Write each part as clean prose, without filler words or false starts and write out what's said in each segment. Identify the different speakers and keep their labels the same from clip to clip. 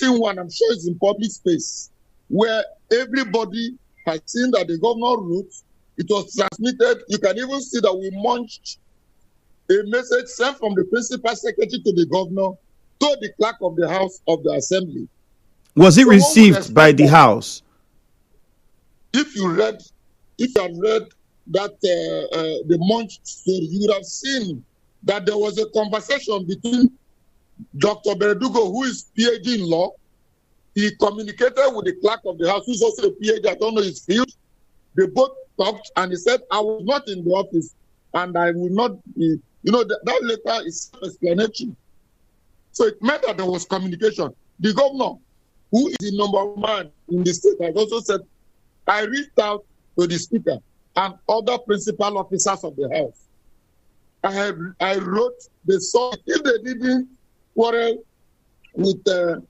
Speaker 1: written one, I'm sure it's in public space, where everybody has seen that the governor wrote. It was transmitted. You can even see that we munched a message sent from the principal secretary to the governor to the clerk of the House of the Assembly.
Speaker 2: Was it received by the House?
Speaker 1: If you had read that the munched story, you would have seen that there was a conversation between Dr. Beredugo, who is PhD in law. He communicated with the clerk of the House, who's also a PhD, I don't know his field. They both talked, and he said, I was not in the office, and I will not be. You know, that letter is self-explanatory. So it meant that there was communication. The governor, who is the number one man in the state, has also said, I reached out to the speaker and other principal officers of the House. I wrote the song. If they didn't quarrel with the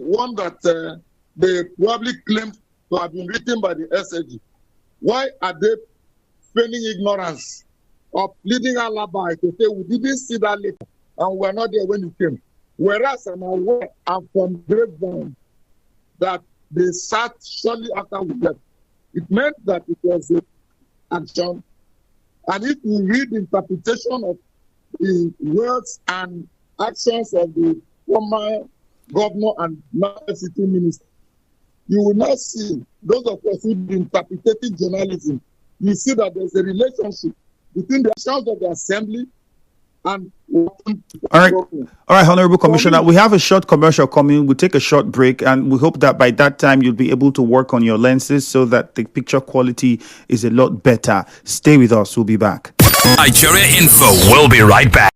Speaker 1: one that they probably claimed to have been written by the SAG, why are they feigning ignorance or pleading alibi to say we didn't see that letter and we're not there when it came? Whereas I'm aware and from grapevine that they sat shortly after we left. It meant that it was an action. And if you read the interpretation of the words and actions of the former governor and now FCT minister, you will not see, those of us who do interpretative journalism, you see that there's a relationship between the actions of the assembly and
Speaker 2: all right, Honorable Commissioner, we have a short commercial coming. We'll take a short break, and we hope that by that time you'll be able to work on your lenses so that the picture quality is a lot better. Stay with us. We'll be back.
Speaker 3: Nigeria Info. We'll be right back.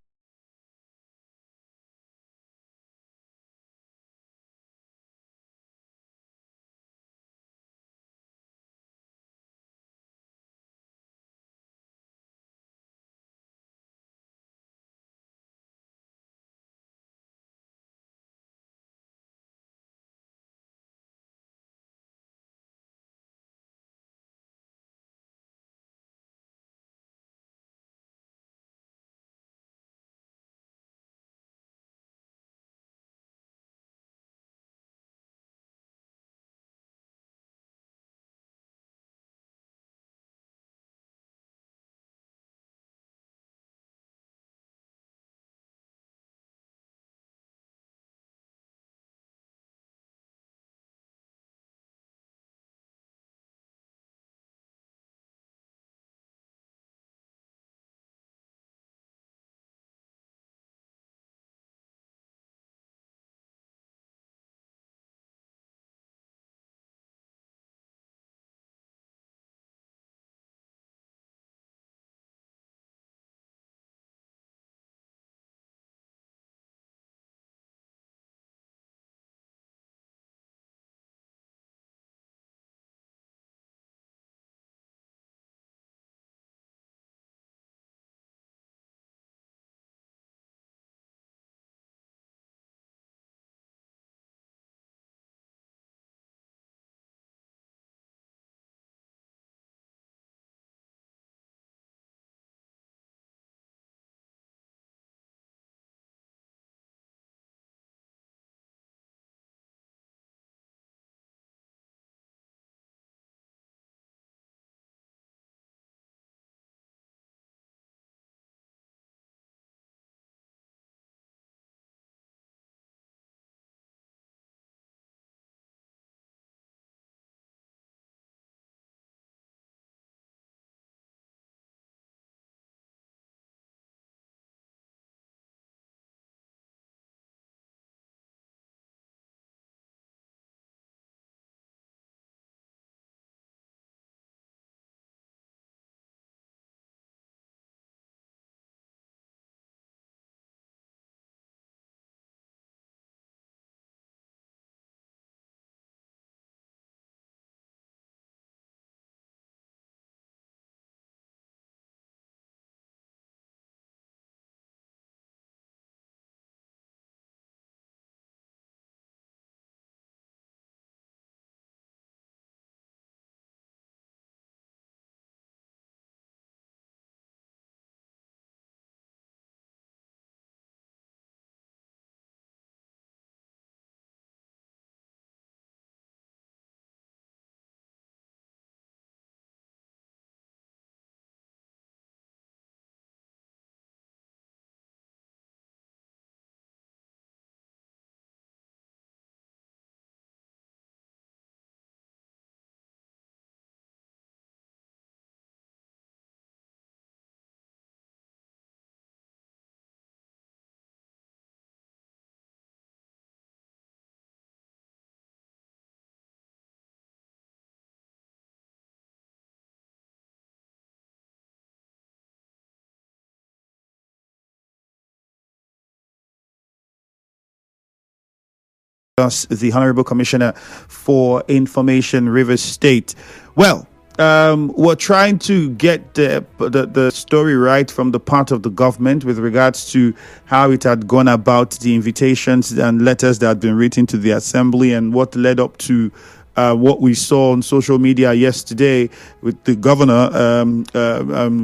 Speaker 2: us, the Honorable Commissioner for Information, Rivers State. Well, we're trying to get the story right from the part of the government with regards to how it had gone about the invitations and letters that had been written to the assembly and what led up to what we saw on social media yesterday with the governor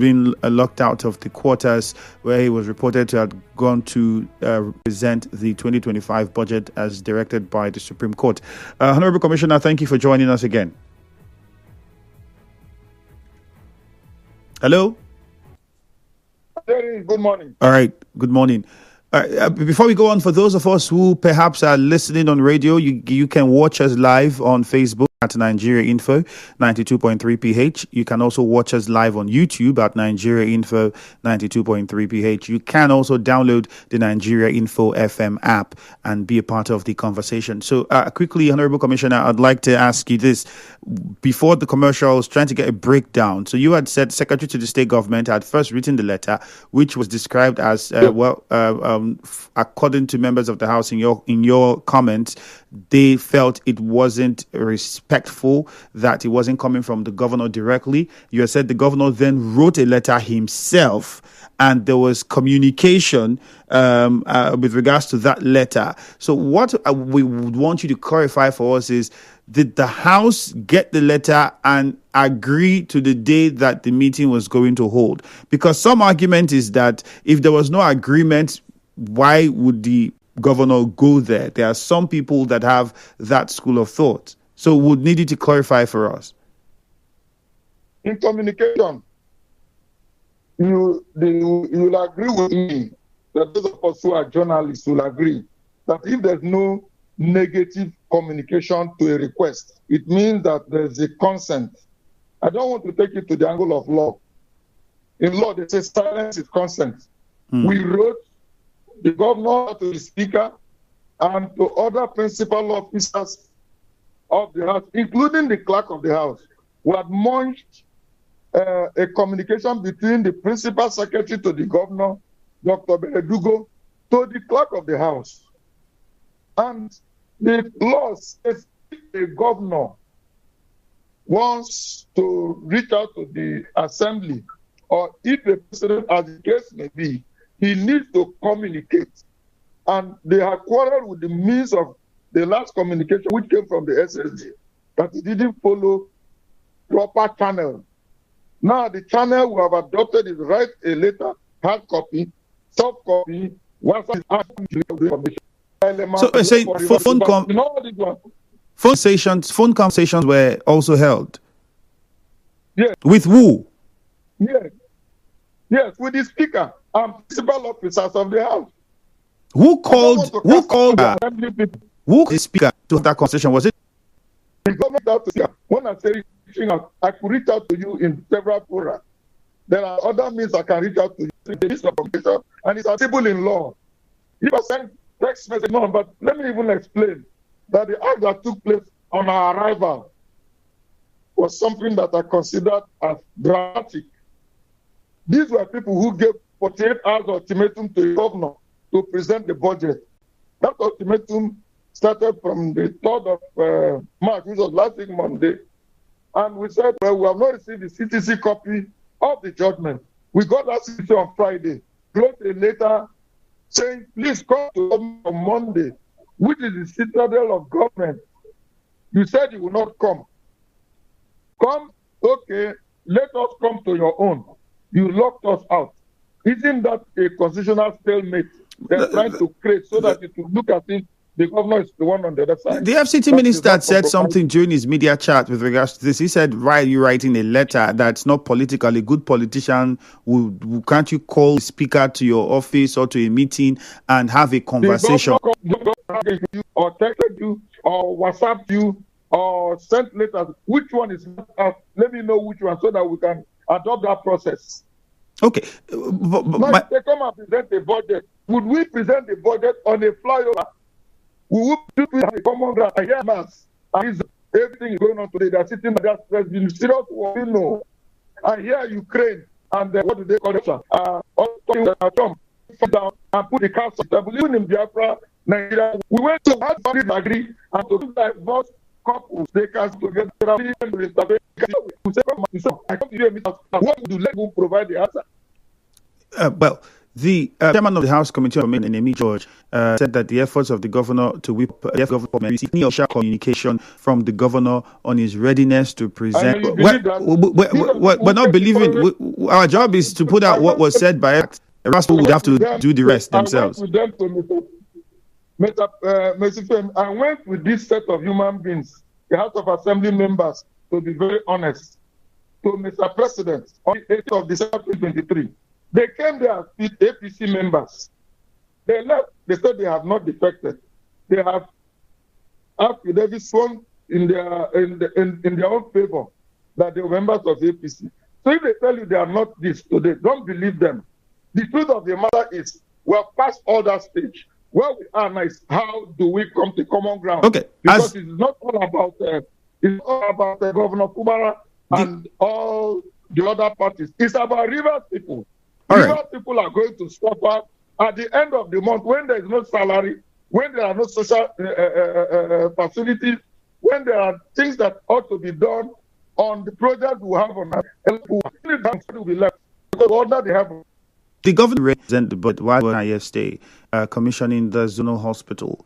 Speaker 2: being locked out of the quarters where he was reported to have gone to present the 2025 budget as directed by the Supreme Court. Honorable Commissioner, thank you for joining us again. Hello?
Speaker 1: Good morning.
Speaker 2: All right. Good morning. Before we go on, for those of us who perhaps are listening on radio, you can watch us live on Facebook at Nigeria Info 92.3 PH. You can also watch us live on YouTube at Nigeria Info 92.3 PH. You can also download the Nigeria Info FM app and be a part of the conversation. So quickly, Honorable Commissioner, I'd like to ask you this. Before the commercial, I was trying to get a breakdown. So you had said Secretary to the State Government had first written the letter, which was described as, according to members of the House in your comments, they felt it wasn't respectful, that it wasn't coming from the governor directly. You said the governor then wrote a letter himself, and there was communication with regards to that letter. So what we would want you to clarify for us is, did the House get the letter and agree to the day that the meeting was going to hold? Because some argument is that if there was no agreement, why would the governor go there? There are some people that have that school of thought. So we would need you to clarify for us.
Speaker 1: In communication, you will agree with me that those of us who are journalists will agree that if there's no negative communication to a request, it means that there's a consent. I don't want to take it to the angle of law. In law, they say silence is consent. We wrote the governor to the speaker and to other principal officers of the House, including the clerk of the House, who had launched a communication between the principal secretary to the governor, Dr. Beredugo, to the clerk of the House. And the law says if a governor wants to reach out to the assembly, or if the president, as the case may be, he needs to communicate. And they have quarreled with the means of the last communication, which came from the SSG, that it didn't follow proper channel. Now the channel we have adopted is write a letter, hard copy, soft copy, WhatsApp information.
Speaker 2: So I say phone conversations were also held.
Speaker 1: Yes.
Speaker 2: With who?
Speaker 1: Yes, with the speaker and principal officers of the House.
Speaker 2: Who called the speaker to that conversation? Was it
Speaker 1: the government out to speaker? When I say reaching out, I could reach out to you in several fora. There are other means I can reach out to you. And it's acceptable in law. If I send text message, no, but let me even explain that the act that took place on our arrival was something that I considered as dramatic. These were people who gave 48 hours ultimatum to the governor to present the budget. That ultimatum started from the 3rd of March, which was last week Monday. And we said, well, we have not received the CTC copy of the judgment. We got that CTC on Friday, wrote a letter saying, please come to government on Monday, which is the citadel of government. You said you will not come. Come, okay, let us come to your own. You locked us out. Isn't that a constitutional stalemate they're trying to create so that it will look as if the governor is the one on the other side?
Speaker 2: The FCT minister said something during his media chat with regards to this. He said, why are you writing a letter that's not political? A good politician, can't you call the speaker to your office or to a meeting and have a conversation?
Speaker 1: Or texted you, or WhatsApp you, or sent letters. Which one is let me know which one so that we can adopt that process.
Speaker 2: Okay.
Speaker 1: Now, if they come and present the budget, would we present the budget on a flyover? We would do it on a common ground. I hear mass. Everything is going on today. They're sitting at that stress. In serious war, you know. I hear Ukraine and what do they call it? Trump down and put the castle. Even in Biafra, Nigeria. We went to have family agree and to divorce couples. They can together. I come to you and what would you let them provide the answer?
Speaker 2: Well, the chairman of the House Committee on Enemy George said that the efforts of the governor to whip the government received any official communication from the governor on his readiness to present. We're not believing. Our job is to put out what was said by acts. The rest would have to do the rest themselves.
Speaker 1: I went with them to I went with this set of human beings, the House of Assembly members, to be very honest, to Mr. President on the 8th of December 2023. They came there with APC members. They left. They said they have not defected. They have affidavit sworn in their own favor that they were members of APC. So if they tell you they are not this today, don't believe them. The truth of the matter is we have passed all that stage. Where we are now is how do we come to common ground?
Speaker 2: Okay.
Speaker 1: Because it's not all about Governor Kumara and all the other parties. It's about Rivers people. Rivers people are going to suffer at the end of the month when there is no salary, when there are no social facilities, when there are things that ought to be done on the project we have on our will be left because under they have.
Speaker 2: The governor represented the budget while yesterday commissioning the zonal hospital.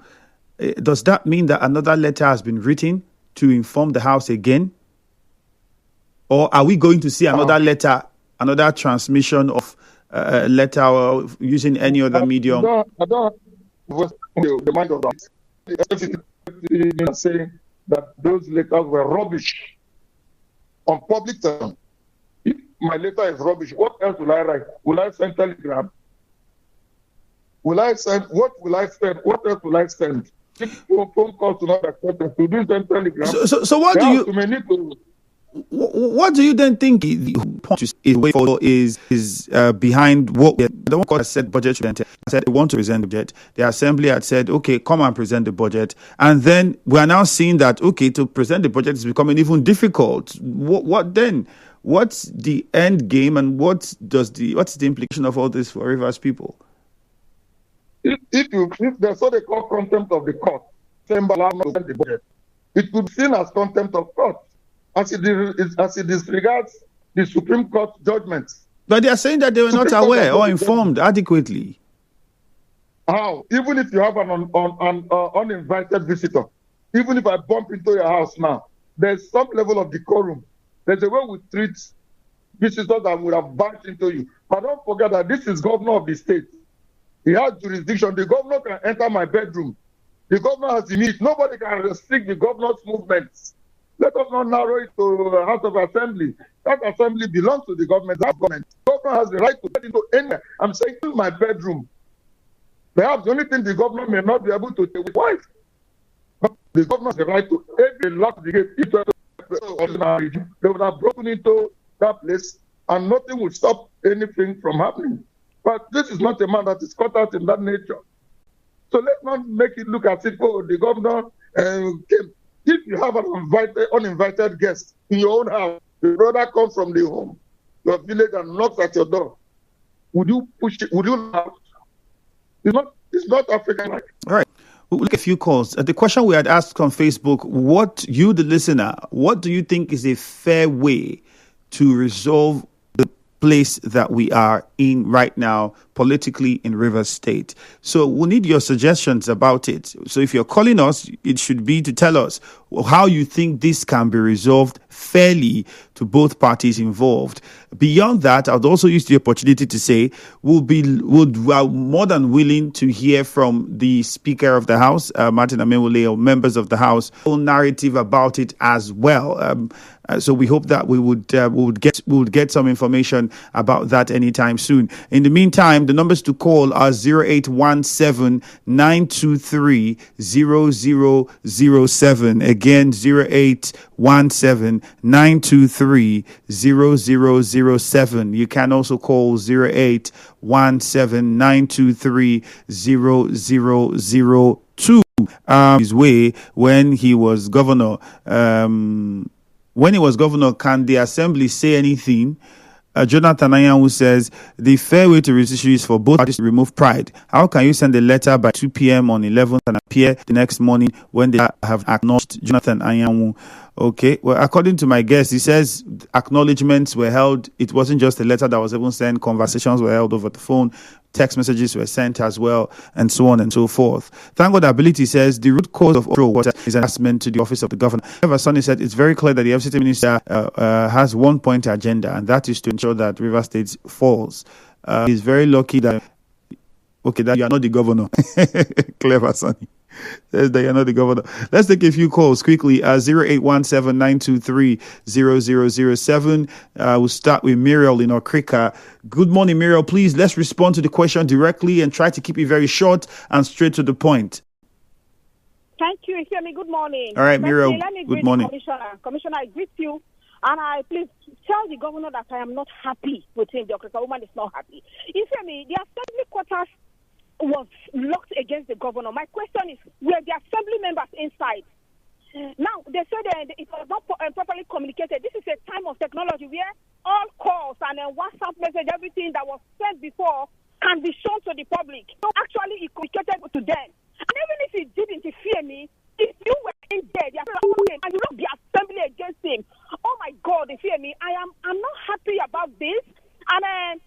Speaker 2: Does that mean that another letter has been written to inform the House again? Or are we going to see another letter, another transmission of a letter or using any other medium?
Speaker 1: I don't the mind of that. The FCT is saying that those letters were rubbish on public terms. If my letter is rubbish, what else will I write? Will I send telegram? What will I send? What else will I send? If phone calls to not accept to do send telegram.
Speaker 2: So what do you? What do you then think the point is behind what the one has said budget should enter? Said they want to present the budget. The assembly had said, okay, come and present the budget, and then we are now seeing that to present the budget is becoming even difficult. What then? What's the end game, and what's the implication of all this for Rivers people?
Speaker 1: If there's what they call contempt of the court, the budget, it could be seen as contempt of court. As it disregards the Supreme Court judgments.
Speaker 2: But they are saying that they were not aware or informed adequately.
Speaker 1: How? Even if you have an uninvited visitor, even if I bump into your house now, there's some level of decorum. There's a way we treat visitors that would have bumped into you. But don't forget that this is governor of the state. He has jurisdiction. The governor can enter my bedroom. The governor has the need. Nobody can restrict the governor's movements. Let us not narrow it to the House of Assembly. That assembly belongs to the government. That government. The governor has the right to get into anywhere. I'm saying in my bedroom. Perhaps the only thing the governor may not be able to take with wife. But the governor has the right to every lock the gate. They would have broken into that place and nothing would stop anything from happening. But this is not a man that is cut out in that nature. So let's not make it look as if the governor came. If you have an uninvited guest in your own house, the brother comes from the home, your village, and knocks at your door, would you push it? Would you laugh? It's not African-like.
Speaker 2: All right. We'll look at a few calls. The question we had asked on Facebook, the listener, what do you think is a fair way to resolve the place that we are in right now politically in Rivers State? So we'll need your suggestions about it. So if you're calling us, it should be to tell us how you think this can be resolved fairly to both parties involved. Beyond that, I'd also use the opportunity to say we are more than willing to hear from the Speaker of the House, Martin Amewule, or members of the House, whole narrative about it as well. So we hope that we would get some information about that anytime soon. In the meantime, the numbers to call are 0817 923 0007. Again, 0817 923 0007. You can also call 0817 923 0002. His way when he was governor. When he was governor, can the assembly say anything Jonathan Ayanwu says the fair way to reduce is for both parties to remove pride. How can you send a letter by 2 p.m. on 11th and appear the next morning when they have acknowledged? Jonathan Ayanwu. Okay, well, according to my guest, he says acknowledgements were held. It wasn't just a letter that was even sent. Conversations were held over the phone. Text messages were sent as well, and so on and so forth. Thank God Ability says the root cause of all is an harassment to the office of the governor. However, Sonny said it's very clear that the FCT minister has one point agenda, and that is to ensure that River State falls. He's very lucky that you are not the governor. Clever, Sonny. Says that you're not the governor. Let's take a few calls quickly. 0817-923-0007. We'll start with Muriel in Okrika. Good morning, Muriel. Please, let's respond to the question directly and try to keep it very short and straight to the point.
Speaker 4: Thank you, Ifemi. Good morning.
Speaker 2: All right, Muriel. Good morning.
Speaker 4: Commissioner, I greet you. And I please tell the governor that I am not happy with him. The Okrika woman is not happy. Ifemi, the assembly quarters was locked against the governor. My question is, were the assembly members inside? Now, they said it was not properly communicated. This is a time of technology where all calls and WhatsApp message, everything that was sent before can be shown to the public. So actually, it communicated to them. And even if it didn't, Ifemi, if you were in there, and you look the assembly against him, oh my God, Ifemi, I'm not happy about this. And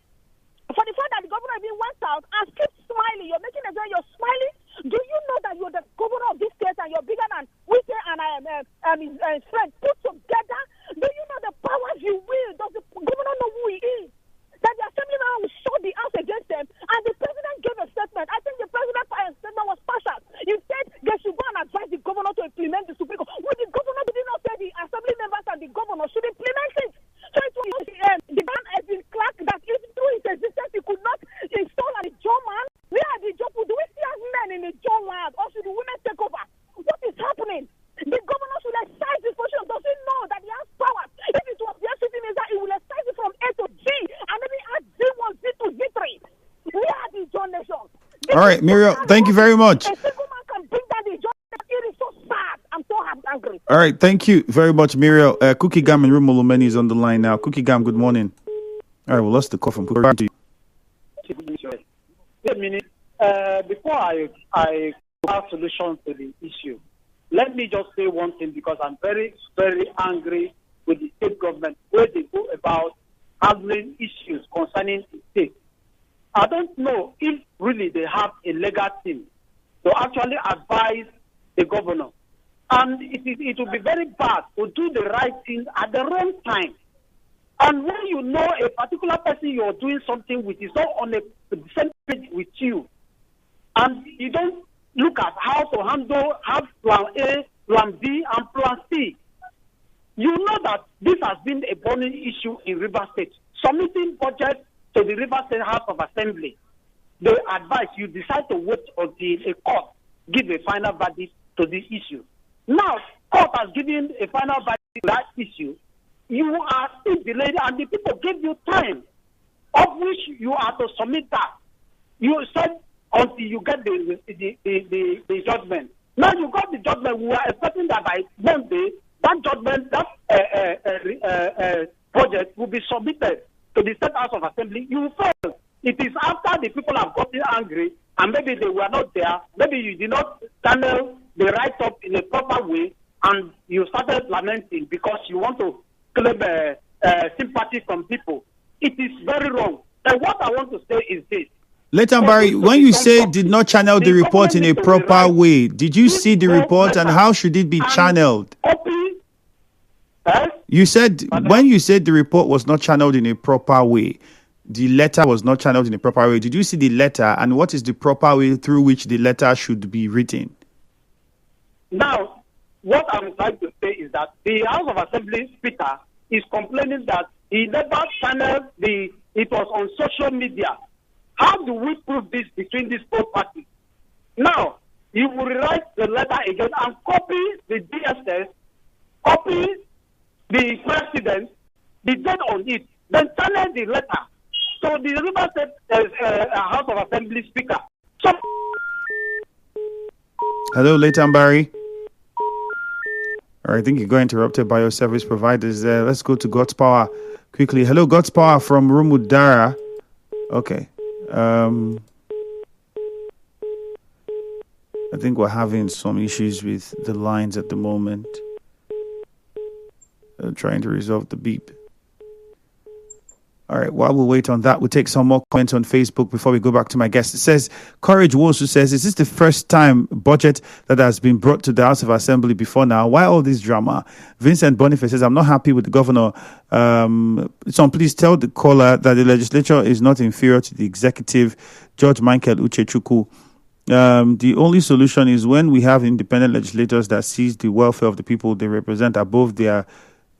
Speaker 4: for the fact that the governor even went out and keep smiling, you're making a very, you're smiling. Do you know that you're the governor of this state and you're bigger than Wike and his friend put together? Do you know the powers you wield? Does the governor know who he is? That the assemblyman will shut the house against them, and the president gave a statement. I think the president's statement was partial. You said they should go and advise the governor to implement the Supreme Court. Well, the governor did not say the assembly members and the governor should implement it. So it was the man has been clerk that even through his existence he could not install a job man. Where are the job? Do we see as men in the job land, or should the women take over? What is happening? The governor should exercise his position. Does he know that he has powers? If it was the FCT minister, he will exercise it from A to G, and maybe add Z1, Z2, Z3. Where are the job nations?
Speaker 2: All right, Muriel, thank you very much.
Speaker 4: A single man can bring down the job. It is so sad. I'm so angry.
Speaker 2: All right, thank you very much, Muriel. Cookie Gam and Rumolumeni is on the line now. Cookie Gam, good morning. All right, we lost the call from Cookie.
Speaker 5: Wait a minute. Before I have solutions to the issue, let me just say one thing, because I'm very, very angry with the state government where they go about handling issues concerning the state. I don't know if really they have a legal team to actually advise the governor. And it will be very bad to do the right thing at the wrong time. And when you know a particular person you're doing something with is not on the same page with you, and you don't look at how to have plan A, plan B, and plan C, you know that this has been a burning issue in River State. Submitting budget to the River State House of Assembly, they advise you decide to wait until a court give a final verdict to this issue. Now, court has given a final verdict to that issue. You are still delayed, and the people give you time of which you are to submit that. You said until you get the judgment. Now you got the judgment. We are expecting that by Monday, that judgment, that project will be submitted to the State House of Assembly. You fail. It is after the people have gotten angry, and maybe they were not there. Maybe you did not channel the write-up in a proper way, and you started lamenting because you want to claim sympathy from people. It is very wrong. And what I want to say is this.
Speaker 2: Letan Barry, when you say did not channel the report in a proper way, did you see the report, and how should it be channeled? You said, when you said the report was not channeled in a proper way, the letter was not channeled in a proper way. Did you see the letter, and what is the proper way through which the letter should be written?
Speaker 5: Now, what I'm trying to say is that the House of Assembly Speaker is complaining that he never channeled it was on social media. How do we prove this between these both parties? Now, you will write the letter again and copy the DSS, copy the president, the date on it, then channel the letter. So the River State House of Assembly Speaker. Hello,
Speaker 2: Letan Barry. All right, I think you got interrupted by your service providers there. Let's go to God's Power quickly. Hello, God's Power from Rumudara. Okay. I think we're having some issues with the lines at the moment. Trying to resolve the beep. All right, while we wait on that, we'll take some more comments on Facebook before we go back to my guest. It says, Courage Wosu says, is this the first time budget that has been brought to the House of Assembly before now? Why all this drama? Vincent Boniface says, I'm not happy with the governor. So please tell the caller that the legislature is not inferior to the executive. George Michael Uchechukwu. The only solution is when we have independent legislators that sees the welfare of the people they represent above their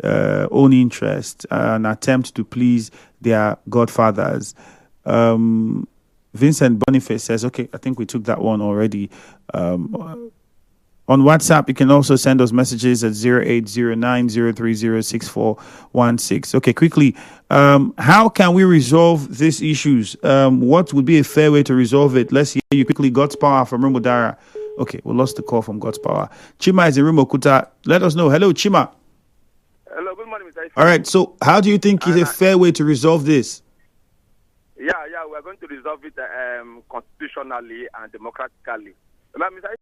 Speaker 2: own interest and attempt to please their godfathers. Vincent Boniface says, okay, I think we took that one already. On WhatsApp, you can also send us messages at 0809-030-6416. Okay, quickly, how can we resolve these issues? What would be a fair way to resolve it? Let's hear you quickly. God's Power from Rumudara. Okay, we lost the call from God's Power. Chima is in Rumokuta. Let us know. Hello, Chima.
Speaker 6: Hello, good morning, Mr.
Speaker 2: All right, so how do you think is a fair way to resolve this?
Speaker 6: Yeah, we're going to resolve it constitutionally and democratically. Mr.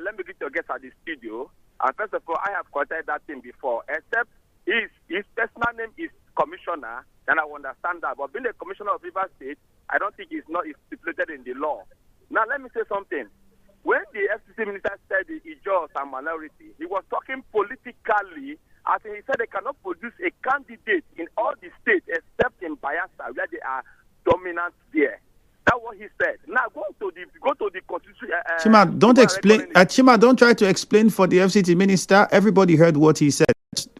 Speaker 6: Let me get your guest at the studio. And first of all, I have contacted that thing before, except his personal name is Commissioner, then I will understand that. But being a Commissioner of Rivers State, I don't think it's stipulated in the law. Now, let me say something. When the FCT minister said the Ijaws are minority, he was talking politically. As he said, they cannot produce a candidate in all the states except in Bayelsa, where they are dominant there. That's what he said. Now go to the constitution.
Speaker 2: Chima, don't explain. Chima, don't try to explain for the FCT minister. Everybody heard what he said.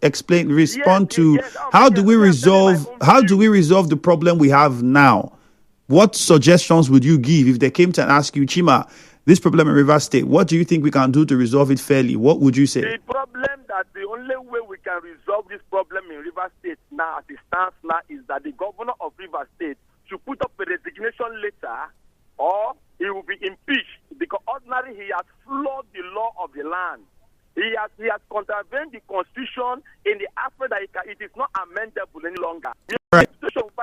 Speaker 2: Explain. Respond to how do we resolve the problem we have now? What suggestions would you give if they came to ask you, Chima, this problem in Rivers State, what do you think we can do to resolve it fairly? What would you say?
Speaker 6: The problem that the only way we can resolve this problem in Rivers State now, as it stands now, is that the governor of Rivers State should put up a resignation letter or he will be impeached because ordinarily he has flawed the law of the land. He has contravened the constitution in the aspect that it is not amendable any longer.
Speaker 2: Right.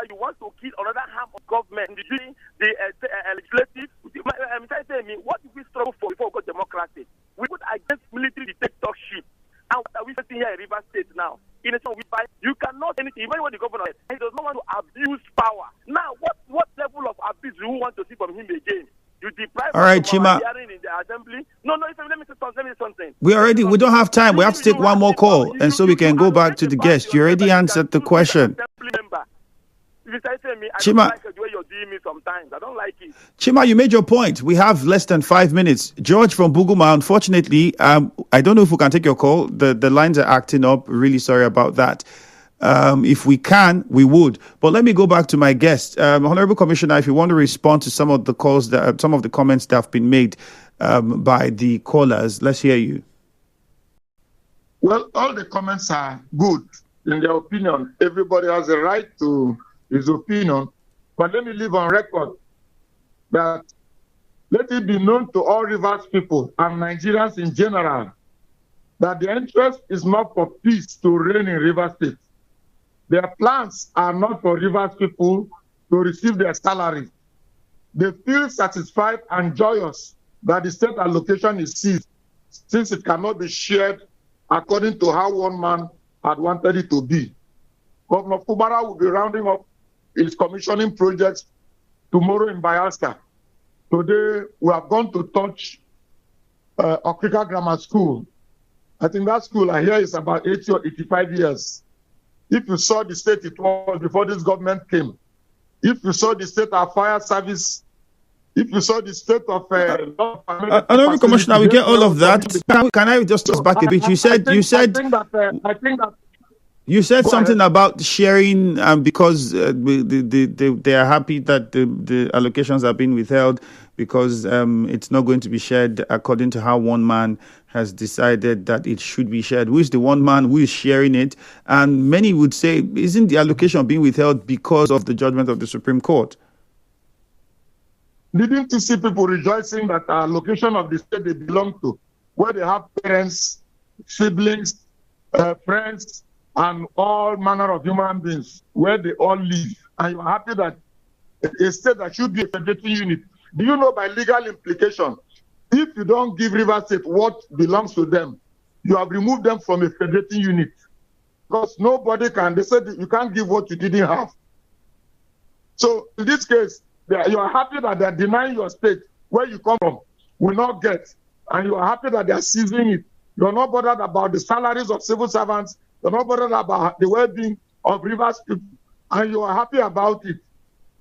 Speaker 6: You want to kill another arm of government, the legislative. What did we struggle for before we got democracy? We put against military dictatorship. And what are we facing here in Rivers State now? In a sense, you cannot anything, even when the governor says he does not want to abuse power. Now, what level of abuse do you want to see from him again? You deprive
Speaker 2: all right,
Speaker 6: Chima. Hearing in the assembly. No, let me say something.
Speaker 2: We don't have time. We have to take one more call, and so we can go back to the guest. You already answered the question. Chima, I don't like it. Chima, you made your point. We have less than 5 minutes. George from Buguma, unfortunately, I don't know if we can take your call. The lines are acting up. Really sorry about that. If we can, we would. But let me go back to my guest. Honorable Commissioner, if you want to respond to some of the calls, some of the comments that have been made by the callers, let's hear you.
Speaker 1: Well, all the comments are good in their opinion. Everybody has a right to his opinion. But let me leave on record that let it be known to all Rivers people and Nigerians in general that the interest is not for peace to reign in Rivers State. Their plans are not for Rivers people to receive their salary. They feel satisfied and joyous that the state allocation is seized, since it cannot be shared according to how one man had wanted it to be. Governor Fubara will be rounding up his commissioning projects tomorrow in Bayelsa. Today, we have gone to touch Okrika Grammar School. I think that school I hear is about 80 or 85 years. If you saw the state it was before this government came, if you saw the state of fire service, if you saw the state of...
Speaker 2: Honorable Commissioner, we get all of that. Can I just back a bit? You said... You said something about sharing because they are happy that the allocations are being withheld because it's not going to be shared according to how one man has decided that it should be shared. Who is the one man who is sharing it? And many would say, isn't the allocation being withheld because of the judgment of the Supreme Court?
Speaker 1: Didn't you see people rejoicing that our location of the state they belong to, where they have parents, siblings, friends, and all manner of human beings where they all live, and you are happy that a state that should be a federating unit. Do you know by legal implication, if you don't give Rivers State what belongs to them, you have removed them from a federating unit? Because nobody can, they said you can't give what you didn't have. So in this case, you are happy that they're denying your state where you come from will not get, and you are happy that they're seizing it. You're not bothered about the salaries of civil servants. You're not bothered about the well-being of Rivers people, and you are happy about it.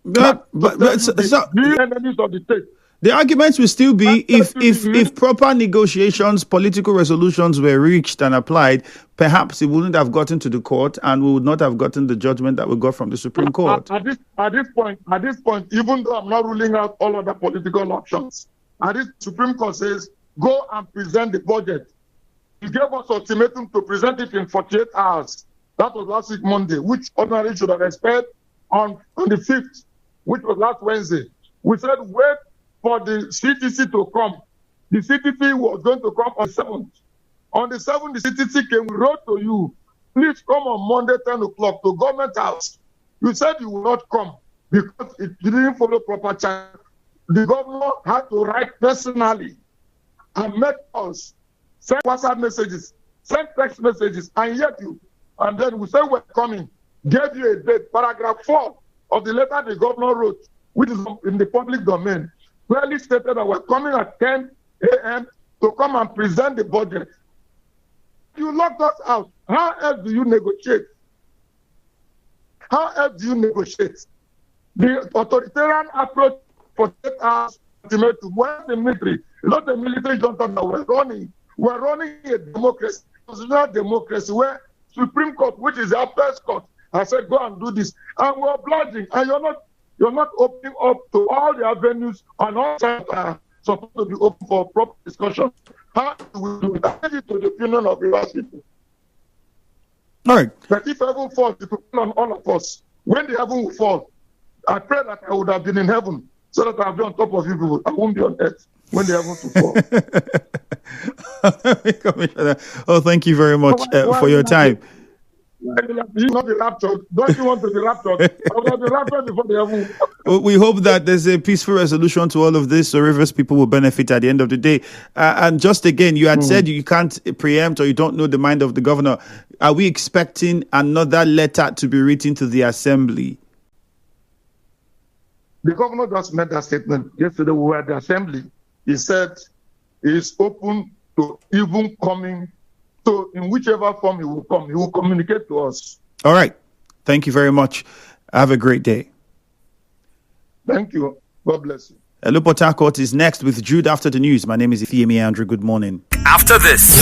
Speaker 2: But
Speaker 1: the enemies of the state.
Speaker 2: The arguments will still be if proper negotiations, political resolutions were reached and applied, perhaps it wouldn't have gotten to the court and we would not have gotten the judgment that we got from the Supreme Court.
Speaker 1: At this point, even though I'm not ruling out all other political options, the Supreme Court says, go and present the budget. You gave us ultimatum to present it in 48 hours. That was last week, Monday, which ordinarily should have expired on the 5th, which was last Wednesday. We said, wait for the CTC to come. The CTC was going to come on the 7th. On the 7th, the CTC came, we wrote to you, please come on Monday, 10 o'clock to Government House. You said you will not come because it didn't follow proper channel. The governor had to write personally and make us send WhatsApp messages, send text messages, and yet and then we said we're coming, gave you a date, paragraph 4 of the letter the governor wrote, which is in the public domain, clearly stated that we're coming at 10 a.m. to come and present the budget. You locked us out. How else do you negotiate? How else do you negotiate? The authoritarian approach for 8 hours ultimatum. Where's the military? Not the military don't talk about we're running. We're running a democracy. It's not democracy where Supreme Court, which is our first court, has said go and do this. And we're obliging. And you're not opening up to all the avenues and all sides are supposed to be open for proper discussion. How do we do it? I leave it to the opinion of Rivers people.
Speaker 2: All right.
Speaker 1: But if heaven falls, it will fall on all of us. When the heaven will fall, I pray that I would have been in heaven so that I'll be on top of you people. I won't be on earth when the heaven will
Speaker 2: fall. Oh, thank you very much for your time.
Speaker 1: You not be raptured. Don't you want to be raptured? I would have been raptured before the heaven.
Speaker 2: We hope that there's a peaceful resolution to all of this so Rivers people will benefit at the end of the day. And just again, you had said you can't preempt or you don't know the mind of the governor. Are we expecting another letter to be written to the assembly?
Speaker 1: The governor just made that statement yesterday. We were at the assembly. He said he is open to even coming. So in whichever form he will come, he will communicate to us.
Speaker 2: All right. Thank you very much. Have a great day.
Speaker 1: Thank you. God bless you.
Speaker 2: Hello, Port Harcourt is next with Jude after the news. My name is Ifeemi Andrew. Good morning.
Speaker 3: After this.